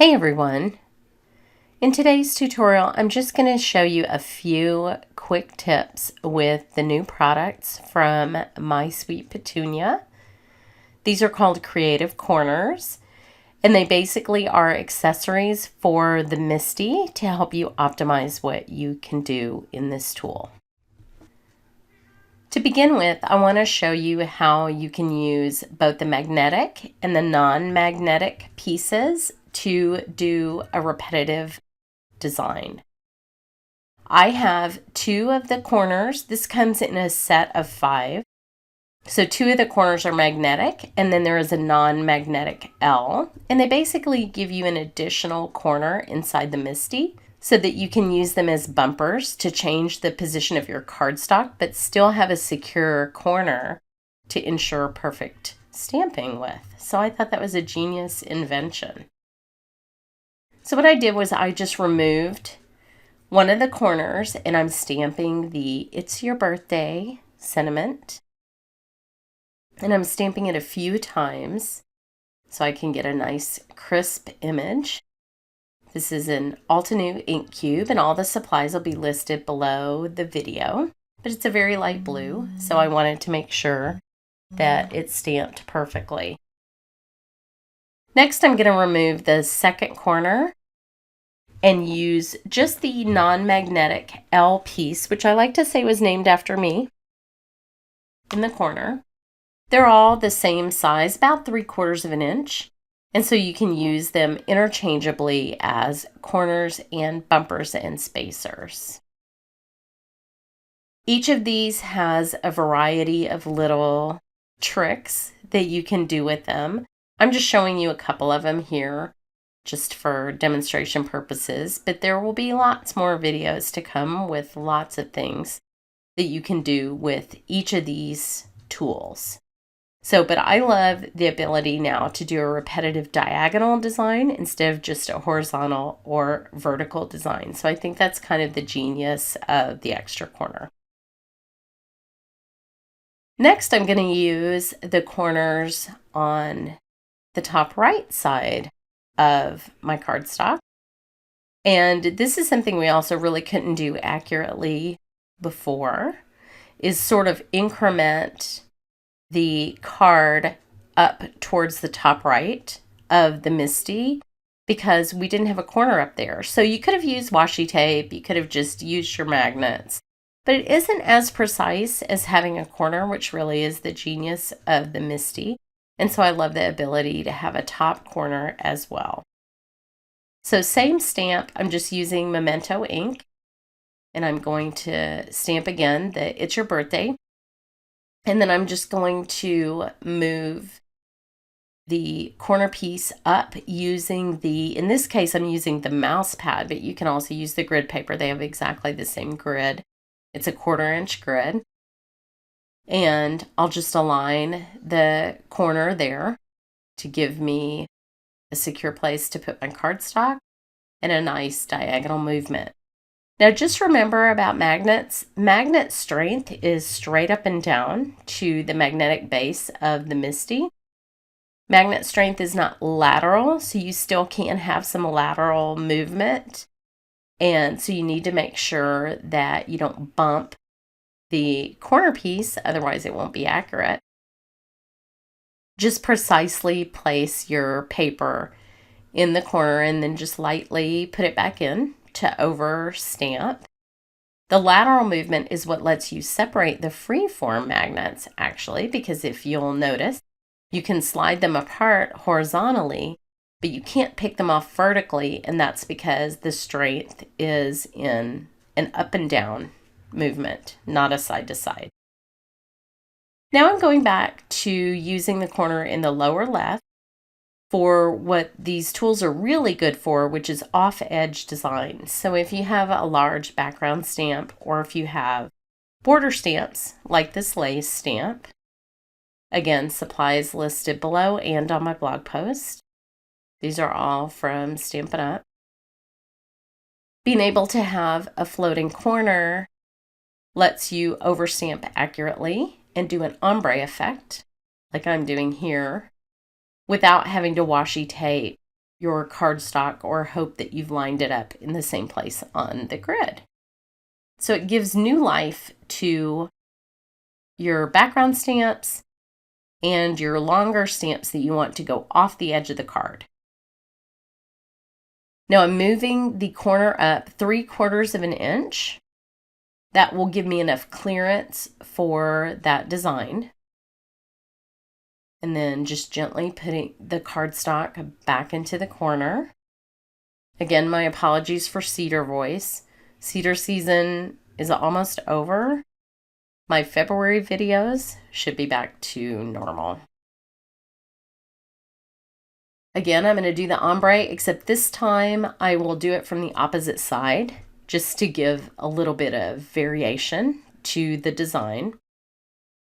Hey everyone! In today's tutorial, I'm just going to show you a few quick tips with the new products from My Sweet Petunia. These are called Creative Corners, and they basically are accessories for the MISTI to help you optimize what you can do in this tool. To begin with, I want to show you how you can use both the magnetic and the non-magnetic pieces to do a repetitive design. I have 2 of the corners. This comes in a set of 5. So 2 of the corners are magnetic, and then there is a non-magnetic L. And they basically give you an additional corner inside the MISTI so that you can use them as bumpers to change the position of your cardstock, but still have a secure corner to ensure perfect stamping with. So I thought that was a genius invention. So what I did was I just removed one of the corners and I'm stamping the It's Your Birthday sentiment. And I'm stamping it a few times so I can get a nice crisp image. This is an Altenew ink cube and all the supplies will be listed below the video. But it's a very light blue, so I wanted to make sure that it's stamped perfectly. Next, I'm going to remove the second corner and use just the non-magnetic L piece, which I like to say was named after me, in the corner. They're all the same size, about 3/4 of an inch, and so you can use them interchangeably as corners and bumpers and spacers. Each of these has a variety of little tricks that you can do with them. I'm just showing you a couple of them here, just for demonstration purposes, but there will be lots more videos to come with lots of things that you can do with each of these tools. But I love the ability now to do a repetitive diagonal design instead of just a horizontal or vertical design. So I think that's kind of the genius of the extra corner. Next, I'm going to use the corners on the top right side of my cardstock. And this is something we also really couldn't do accurately before, is sort of increment the card up towards the top right of the MISTI because we didn't have a corner up there. So you could have used washi tape, you could have just used your magnets, but it isn't as precise as having a corner, which really is the genius of the MISTI. And so I love the ability to have a top corner as well. So same stamp, I'm just using Memento ink, and I'm going to stamp again the It's Your Birthday. And then I'm just going to move the corner piece up using in this case, I'm using the mouse pad, but you can also use the grid paper. They have exactly the same grid. It's a 1/4 inch grid. And I'll just align the corner there to give me a secure place to put my cardstock and a nice diagonal movement. Now just remember about magnets. Magnet strength is straight up and down to the magnetic base of the MISTI. Magnet strength is not lateral, so you still can have some lateral movement. And so you need to make sure that you don't bump the corner piece, otherwise it won't be accurate. Just precisely place your paper in the corner and then just lightly put it back in to over stamp. The lateral movement is what lets you separate the free-form magnets, actually, because if you'll notice, you can slide them apart horizontally, but you can't pick them off vertically, and that's because the strength is in an up and down movement, not a side to side. Now I'm going back to using the corner in the lower left for what these tools are really good for, which is off-edge design. So if you have a large background stamp, or if you have border stamps like this lace stamp, again, supplies listed below and on my blog post. These are all from Stampin' Up. Being able to have a floating corner lets you overstamp accurately and do an ombre effect, like I'm doing here, without having to washi tape your cardstock or hope that you've lined it up in the same place on the grid. So it gives new life to your background stamps and your longer stamps that you want to go off the edge of the card. Now I'm moving the corner up 3/4 of an inch. That will give me enough clearance for that design. And then just gently putting the cardstock back into the corner. Again, my apologies for cedar voice. Cedar season is almost over. My February videos should be back to normal. Again, I'm going to do the ombre, except this time I will do it from the opposite side, just to give a little bit of variation to the design.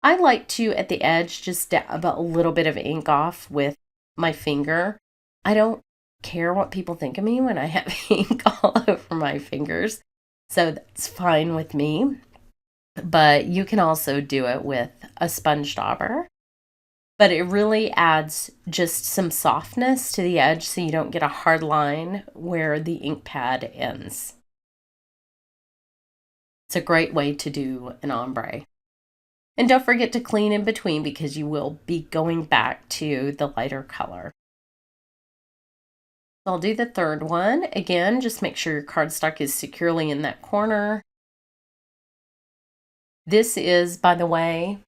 I like to, at the edge, just dab a little bit of ink off with my finger. I don't care what people think of me when I have ink all over my fingers, so that's fine with me. But you can also do it with a sponge dauber. But it really adds just some softness to the edge so you don't get a hard line where the ink pad ends. It's a great way to do an ombre. And don't forget to clean in between because you will be going back to the lighter color. I'll do the third one. Again, just make sure your cardstock is securely in that corner. This is, by the way,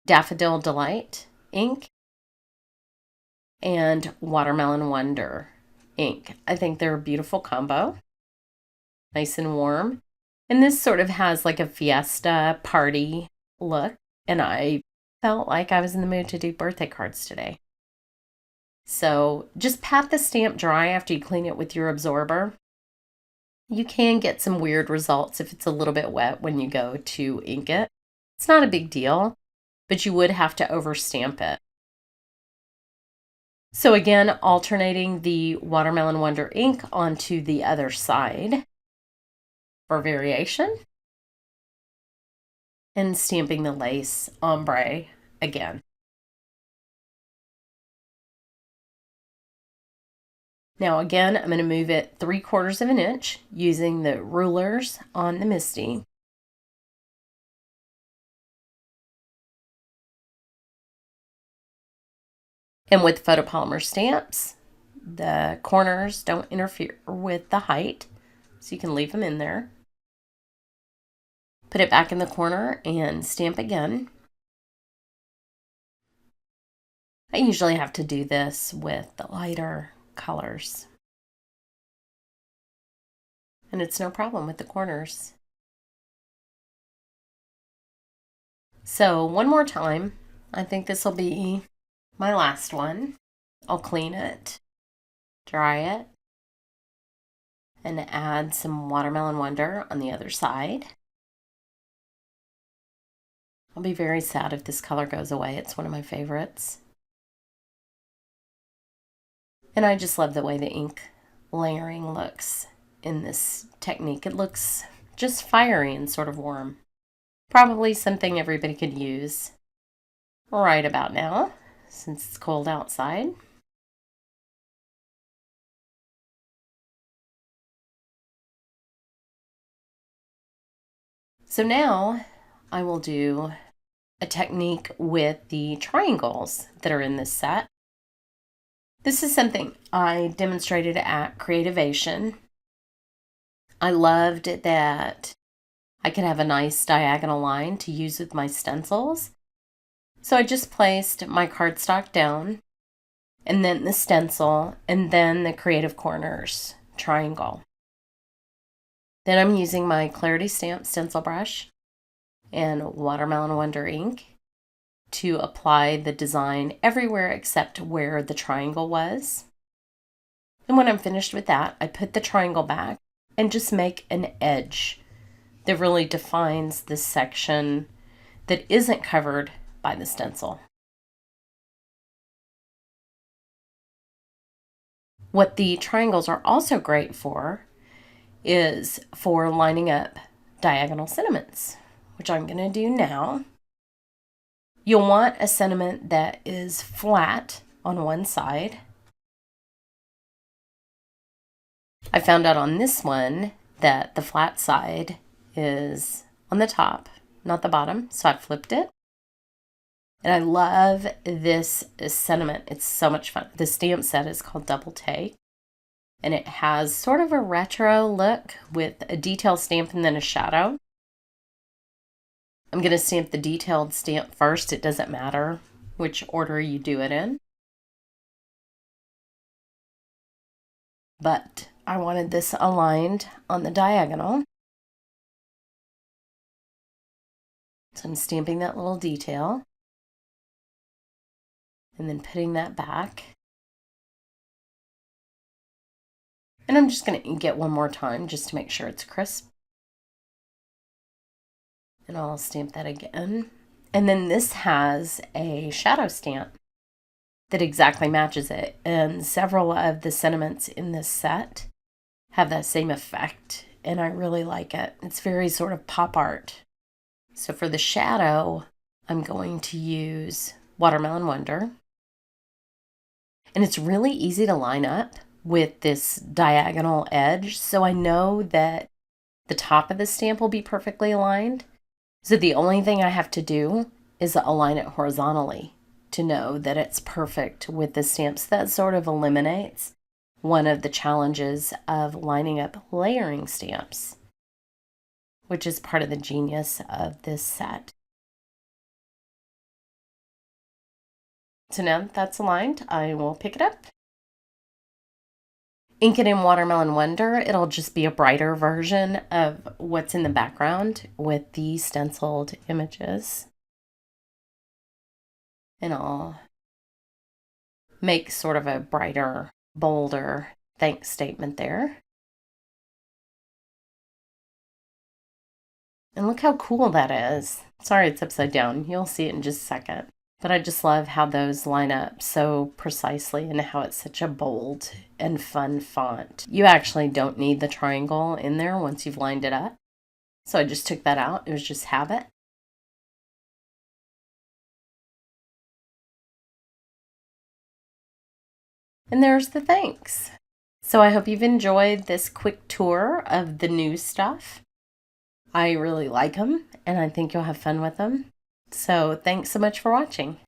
Daffodil Delight ink and Watermelon Wonder ink. I think they're a beautiful combo. Nice and warm. And this sort of has like a fiesta party look. And I felt like I was in the mood to do birthday cards today. So just pat the stamp dry after you clean it with your absorber. You can get some weird results if it's a little bit wet when you go to ink it. It's not a big deal, but you would have to overstamp it. So again, alternating the Watermelon Wonder ink onto the other side for variation. And stamping the lace ombre again. Now again, I'm going to move it 3/4 of an inch using the rulers on the MISTI. And with photopolymer stamps, the corners don't interfere with the height, so you can leave them in there. Put it back in the corner and stamp again. I usually have to do this with the lighter colors. And it's no problem with the corners. So one more time, I think this will be my last one. I'll clean it, dry it, and add some Watermelon Wonder on the other side. I'll be very sad if this color goes away. It's one of my favorites. And I just love the way the ink layering looks in this technique. It looks just fiery and sort of warm. Probably something everybody could use right about now, since it's cold outside. So now I will do a technique with the triangles that are in this set. This is something I demonstrated at Creativation. I loved that I could have a nice diagonal line to use with my stencils. So I just placed my cardstock down, and then the stencil, and then the Creative Corners triangle. Then I'm using my Clarity Stamp stencil brush and Watermelon Wonder ink to apply the design everywhere except where the triangle was. And when I'm finished with that, I put the triangle back and just make an edge that really defines this section that isn't covered by the stencil. What the triangles are also great for is for lining up diagonal sentiments, which I'm going to do now. You'll want a sentiment that is flat on one side I found out on this one that the flat side is on the top, not the bottom, so I flipped it. And I love this sentiment. It's so much fun. The stamp set is called Double Take, and it has sort of a retro look with a detail stamp and then a shadow. I'm going to stamp the detailed stamp first. It doesn't matter which order you do it in. But I wanted this aligned on the diagonal. So I'm stamping that little detail and then putting that back. And I'm just going to ink it one more time just to make sure it's crisp. And I'll stamp that again. And then this has a shadow stamp that exactly matches it. And several of the sentiments in this set have that same effect. And I really like it. It's very sort of pop art. So for the shadow, I'm going to use Watermelon Wonder. And it's really easy to line up with this diagonal edge. So I know that the top of the stamp will be perfectly aligned. So the only thing I have to do is align it horizontally to know that it's perfect with the stamps. That sort of eliminates one of the challenges of lining up layering stamps, which is part of the genius of this set. So now that that's aligned, I will pick it up. Ink it in Watermelon Wonder. It'll just be a brighter version of what's in the background with the stenciled images. And I'll make sort of a brighter, bolder thanks statement there. And look how cool that is. Sorry it's upside down. You'll see it in just a second. But I just love how those line up so precisely and how it's such a bold and fun font. You actually don't need the triangle in there once you've lined it up. So I just took that out. It was just habit. And there's the thanks. So I hope you've enjoyed this quick tour of the new stuff. I really like them and I think you'll have fun with them. So thanks so much for watching.